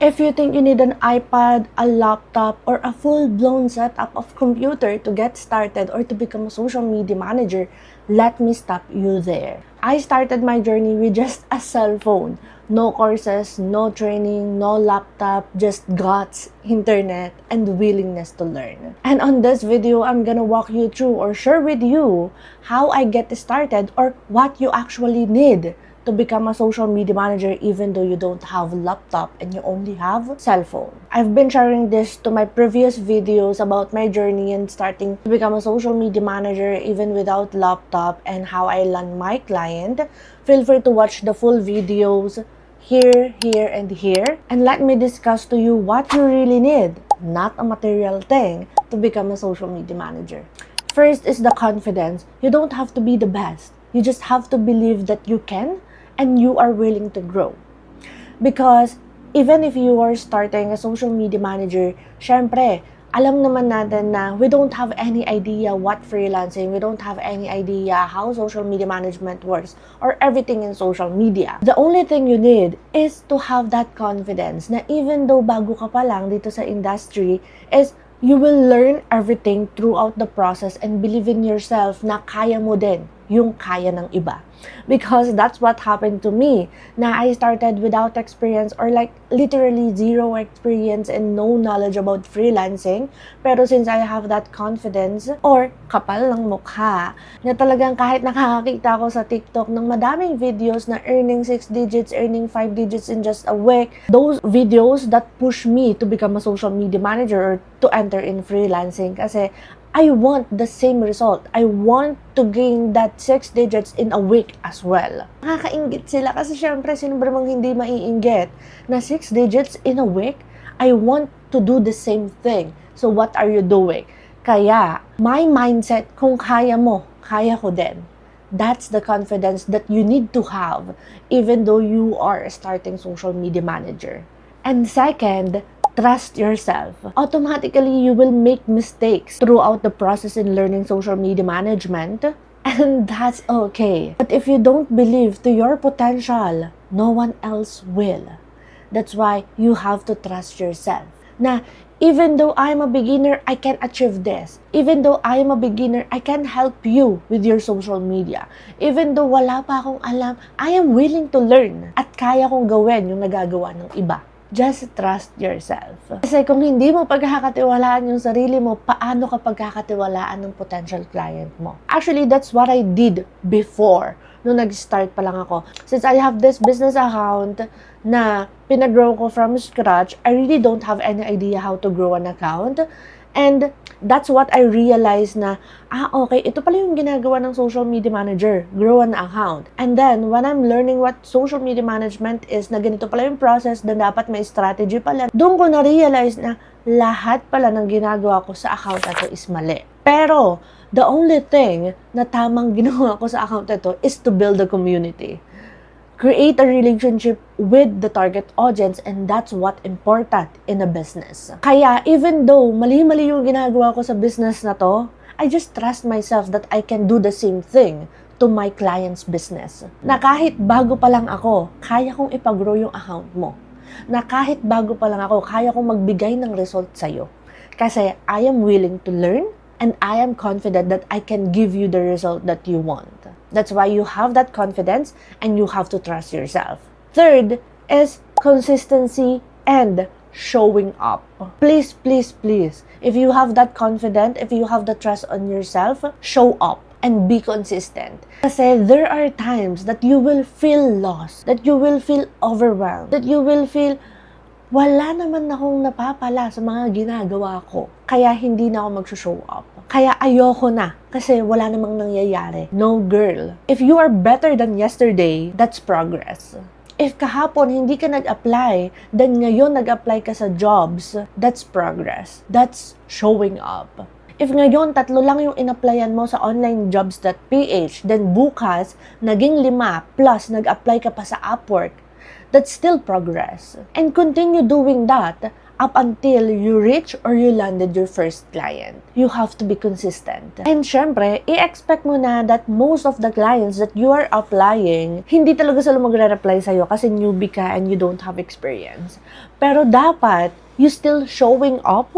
If you think you need an iPad, a laptop, or a full-blown setup of computer to get started or to become a social media manager, let me stop you there. I started my journey with just a cell phone. No courses, no training, no laptop, just guts, internet, and willingness to learn. And on this video, I'm gonna walk you through or share with you how I get started or what you actually need to become a social media manager even though you don't have a laptop and you only have a cell phone. I've been sharing this to my previous videos about my journey in starting to become a social media manager even without laptop and how I land my client. Feel free to watch the full videos here, and here, and let me discuss to you what you really need, not a material thing, to become a social media manager. First is the confidence. You don't have to be the best. You just have to believe that you can and you are willing to grow. Because even if you are starting a social media manager, syempre, alam naman natin na we don't have any idea what freelancing, we don't have any idea how social media management works or everything in social media. The only thing you need is to have that confidence na even though bago ka pa lang dito sa industry, is you will learn everything throughout the process and believe in yourself na kaya mo din yung kaya ng iba. Because that's what happened to me. Na I started without experience or like literally zero experience and no knowledge about freelancing. Pero since I have that confidence or kapal ng mukha, na talagang kahit nakakakita ko sa TikTok ng madaming videos na earning 6 digits, earning 5 digits in just a week, those videos that push me to become a social media manager or to enter in freelancing kasi I want the same result. I want to gain that 6 digits in a week as well. Nakakainggit sila kasi syempre sino ba namang hindi maiinggit na 6 digits in a week? I want to do the same thing. So what are you doing? Kaya, my mindset, kung kaya mo, kaya ko din. That's the confidence that you need to have even though you are a starting social media manager. And second, trust yourself. Automatically, you will make mistakes throughout the process in learning social media management, and that's okay. But if you don't believe to your potential, no one else will. That's why you have to trust yourself. Na, even though I'm a beginner, I can achieve this. Even though I'm a beginner, I can help you with your social media. Even though wala pa akong alam, I am willing to learn. At kaya kong gawin yung nagagawa ng iba. Just trust yourself. Kasi kung hindi mo pagkakatiwalaan yung sarili mo, paano ka pagkakatiwalaan ng potential client mo? Actually, that's what I did before, nung nag-start pa lang ako. Since I have this business account na pinag-grow ko from scratch, I really don't have any idea how to grow an account. And that's what I realized na, okay, ito pala yung ginagawa ng social media manager, grow an account. And then, when I'm learning what social media management is, na ganito pala yung process, na dapat may strategy pala, doon ko na-realize na lahat pala ng ginagawa ko sa account na to is mali. Pero, the only thing na tamang ginawa ko sa account na to is to build a community. Create a relationship with the target audience, and that's what important in a business. Kaya even though mali-mali yung ginagawa ko sa business na to, I just trust myself that I can do the same thing to my client's business. Na kahit bago pa lang ako, kaya kong ipag-grow yung account mo. Na kahit bago pa lang ako, kaya kong magbigay ng result sa'yo. Kasi I am willing to learn and I am confident that I can give you the result that you want. That's why you have that confidence and you have to trust yourself. Third is consistency and showing up. Please, please, please, if you have that confidence, if you have the trust on yourself, show up and be consistent. Kasi there are times that you will feel lost, that you will feel overwhelmed, that you will feel wala naman akong napapala sa mga ginagawa ko. Kaya hindi na ako mag-show up. Kaya ayoko na kasi wala namang nangyayari. No, girl. If you are better than yesterday, that's progress. If kahapon hindi ka nag-apply, then ngayon nag-apply ka sa jobs, that's progress. That's showing up. If ngayon 3 lang yung in-applyan mo sa onlinejobs.ph, then bukas naging 5 plus nag-apply ka pa sa Upwork, that's still progress. And continue doing that up until you reach or you landed your first client. You have to be consistent. And syempre, i-expect mo na that most of the clients that you are applying, hindi talaga sila magre-reply sa'yo kasi newbie ka and you don't have experience. Pero dapat, you still showing up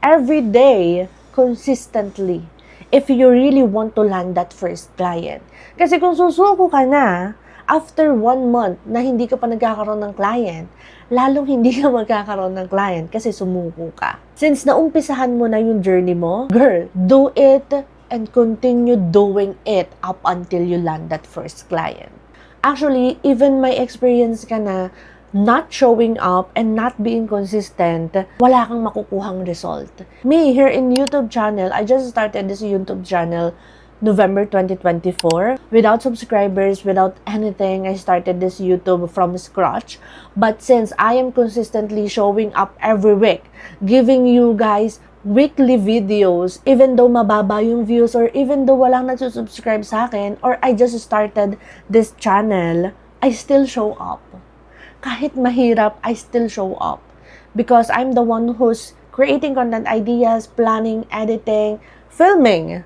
every day consistently if you really want to land that first client. Kasi kung susuko ka na, after 1 month na hindi ka pa nagkakaroon ng client, lalong hindi ka magkakaroon ng client kasi sumuko ka. Since naumpisahan mo na yung journey mo, girl, do it and continue doing it up until you land that first client. Actually, even my experience ka na not showing up and not being consistent, wala kang makukuhang result. Me, here in YouTube channel, I just started this YouTube channel November 2024. Without subscribers, without anything, I started this YouTube from scratch. But since I am consistently showing up every week, giving you guys weekly videos, even though mababa yung views or even though walang nagsusubscribe sa akin or I just started this channel, I still show up. Kahit mahirap, I still show up. Because I'm the one who's creating content ideas, planning, editing, filming.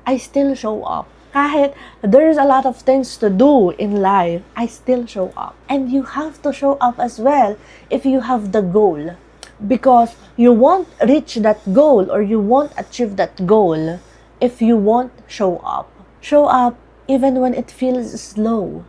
I still show up. Kahit there's a lot of things to do in life, I still show up. And you have to show up as well if you have the goal. Because you won't reach that goal or you won't achieve that goal if you won't show up. Show up even when it feels slow.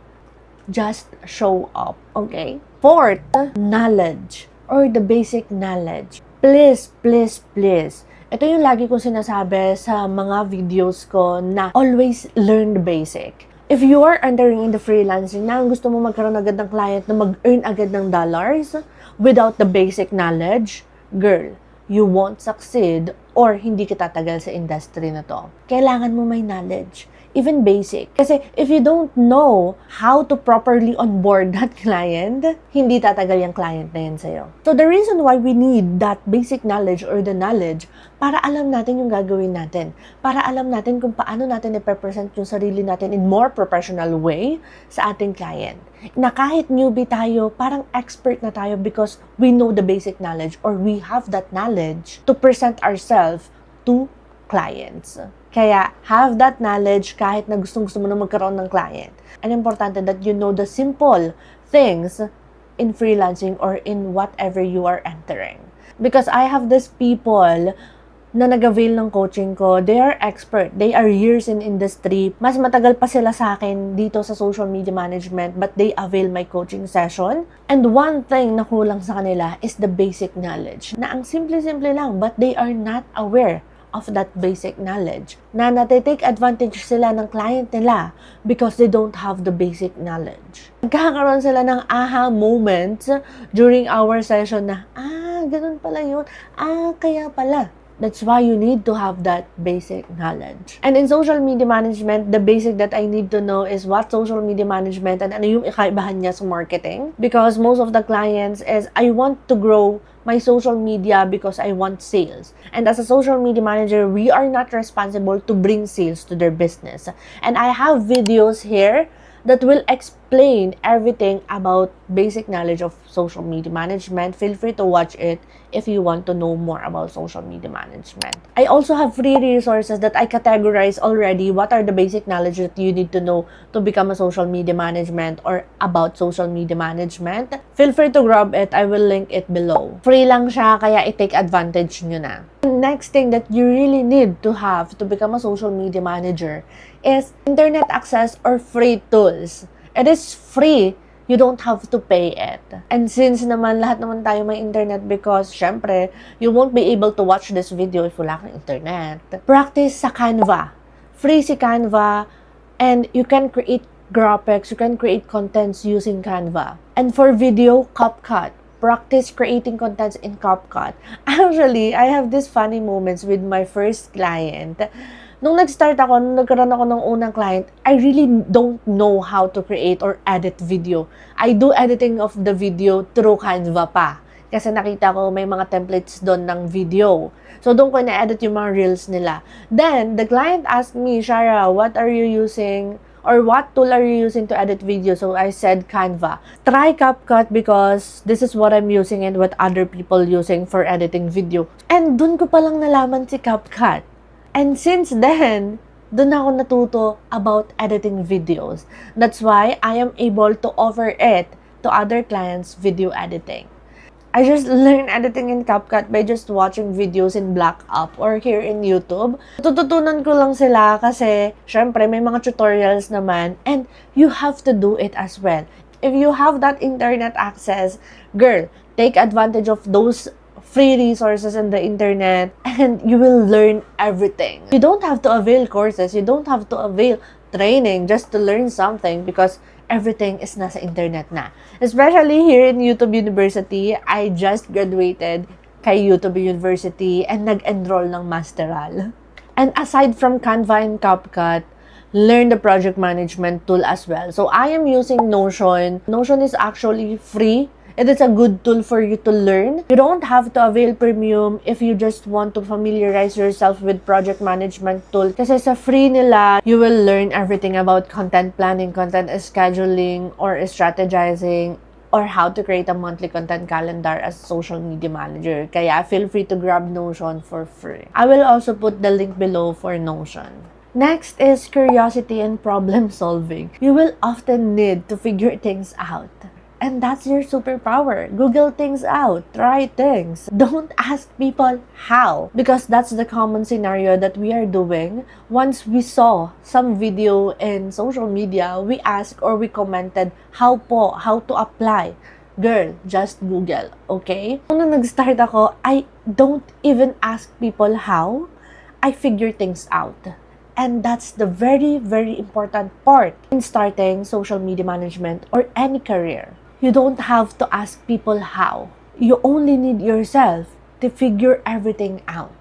Just show up, okay? Fourth, knowledge or the basic knowledge. Please, please, please. Ito yung lagi kong sinasabi sa mga videos ko na always learn the basic. If you are entering in the freelancing na gusto mo magkaroon agad ng client na mag-earn agad ng dollars without the basic knowledge, girl, you won't succeed or hindi ka tatagal sa industry na to. Kailangan mo may knowledge. Even basic. Kasi if you don't know how to properly onboard that client, hindi tatagal yung client na yan sa'yo. So the reason why we need that basic knowledge or the knowledge, para alam natin yung gagawin natin. Para alam natin kung paano natin i-present yung sarili natin in more professional way sa ating client. Na kahit newbie tayo, parang expert na tayo because we know the basic knowledge or we have that knowledge to present ourselves to clients. Kaya, have that knowledge kahit na gustong-gusto mo na magkaroon ng client. And importante that you know the simple things in freelancing or in whatever you are entering. Because I have these people na nag-avail ng coaching ko, they are expert. They are years in industry. Mas matagal pa sila sa akin dito sa social media management, but they avail my coaching session. And one thing na kulang sa kanila is the basic knowledge. Na ang simple-simple lang, but they are not aware of that basic knowledge. Na natitake advantage sila ng client nila because they don't have the basic knowledge. Nagkakaroon sila ng aha moments during our session na, ganun pala yun. Kaya pala. That's why you need to have that basic knowledge. And in social media management, the basic that I need to know is what social media management and ano yung ikaibahan niya sa marketing. Because most of the clients is, I want to grow my social media because I want sales. And as a social media manager, we are not responsible to bring sales to their business. And I have videos here that will explain everything about basic knowledge of social media management. Feel free to watch it if you want to know more about social media management. I also have free resources that I categorize already what are the basic knowledge that you need to know to become a social media management or about social media management. Feel free to grab it. I will link it below. Free lang siya, kaya i-take advantage nyo na. Next thing that you really need to have to become a social media manager is internet access or free tools. It is free. You don't have to pay it. And since naman lahat naman tayo may internet because syempre, you won't be able to watch this video if wala kang internet. Practice sa Canva. Free si Canva and you can create graphics, you can create contents using Canva. And for video, CapCut. Practice creating contents in CapCut. Actually, I have these funny moments with my first client. Nung nag-start ako, nung nagkaroon ako ng unang client, I really don't know how to create or edit video. I do editing of the video through Canva pa. Kasi nakita ko may mga templates doon ng video. So, doon ko na-edit yung mga reels nila. Then, the client asked me, Shara, what are you using Or what tool are you using to edit video? So I said Canva. Try CapCut because this is what I'm using and what other people using for editing video. And dun ko palang nalaman si CapCut. And since then, dun ako natuto about editing videos. That's why I am able to offer it to other clients video editing. I just learned editing in CapCut by just watching videos in Black Up or here in YouTube. Tututunan ko lang sila kasi syempre may mga tutorials naman and you have to do it as well. If you have that internet access, girl, take advantage of those free resources in the internet and you will learn everything. You don't have to avail courses, you don't have to avail training just to learn something because everything is nasa internet na. Especially here in YouTube University, I just graduated kay YouTube University and nag-enroll ng Masteral. And aside from Canva and CapCut, learn the project management tool as well. So I am using Notion. Notion is actually free. It is a good tool for you to learn. You don't have to avail premium if you just want to familiarize yourself with project management tool. Kasi sa free nila, you will learn everything about content planning, content scheduling, or strategizing, or how to create a monthly content calendar as a social media manager. Kaya feel free to grab Notion for free. I will also put the link below for Notion. Next is curiosity and problem solving. You will often need to figure things out. And that's your superpower. Google things out. Try things. Don't ask people how. Because that's the common scenario that we are doing. Once we saw some video in social media, we asked or we commented how to apply. Girl, just Google, okay? Nung nag-start ako, I don't even ask people how. I figure things out. And that's the very, very important part in starting social media management or any career. You don't have to ask people how. You only need yourself to figure everything out.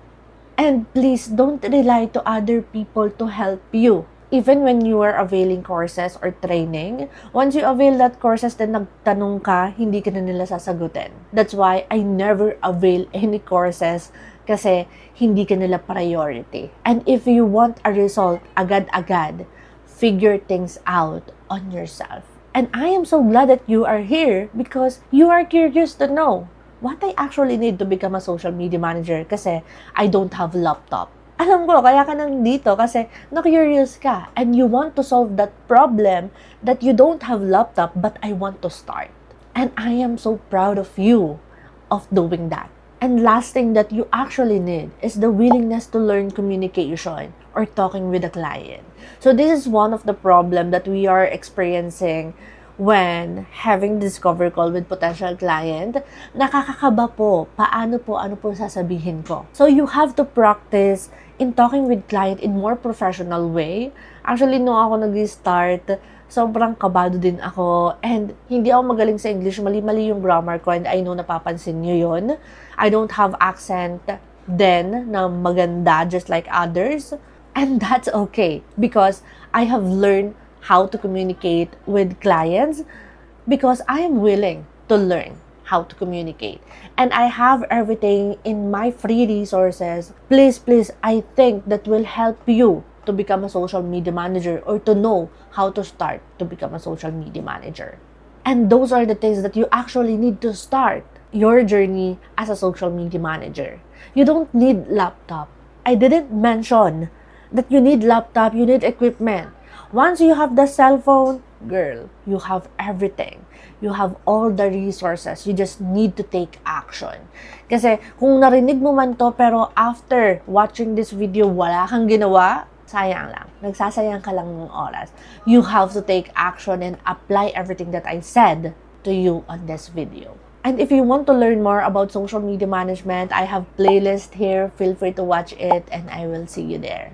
And please don't rely to other people to help you. Even when you are availing courses or training, once you avail that courses then nagtanong ka, hindi ka na nila sasagutin. That's why I never avail any courses kasi hindi ka nila priority. And if you want a result agad-agad, figure things out on yourself. And I am so glad that you are here because you are curious to know what I actually need to become a social media manager kasi I don't have laptop. Alam ko, kaya ka nandito kasi na-curious ka and you want to solve that problem that you don't have laptop but I want to start. And I am so proud of you of doing that. And last thing that you actually need is the willingness to learn communication or talking with a client. So this is one of the problem that we are experiencing when having discovery call with potential client. Nakakakaba po, ano po sasabihin ko. So you have to practice in talking with client in more professional way. Actually, nung ako nag-start, sobrang kabado din ako and hindi ako magaling sa English, mali-mali yung grammar ko and I know napapansin nyo yun. I don't have accent then na maganda just like others and that's okay because I have learned how to communicate with clients because I am willing to learn how to communicate and I have everything in my free resources. Please, I think that will help you to become a social media manager or to know how to start to become a social media manager. And those are the things that you actually need to start your journey as a social media manager. You don't need laptop. I didn't mention that you need laptop, you need equipment. Once you have the cell phone, girl, you have everything. You have all the resources. You just need to take action. Kasi kung narinig mo man to pero after watching this video, wala kang ginawa, sayang lang. Nagsasayang ka lang ng oras. You have to take action and apply everything that I said to you on this video. And if you want to learn more about social media management, I have playlist here. Feel free to watch it and I will see you there.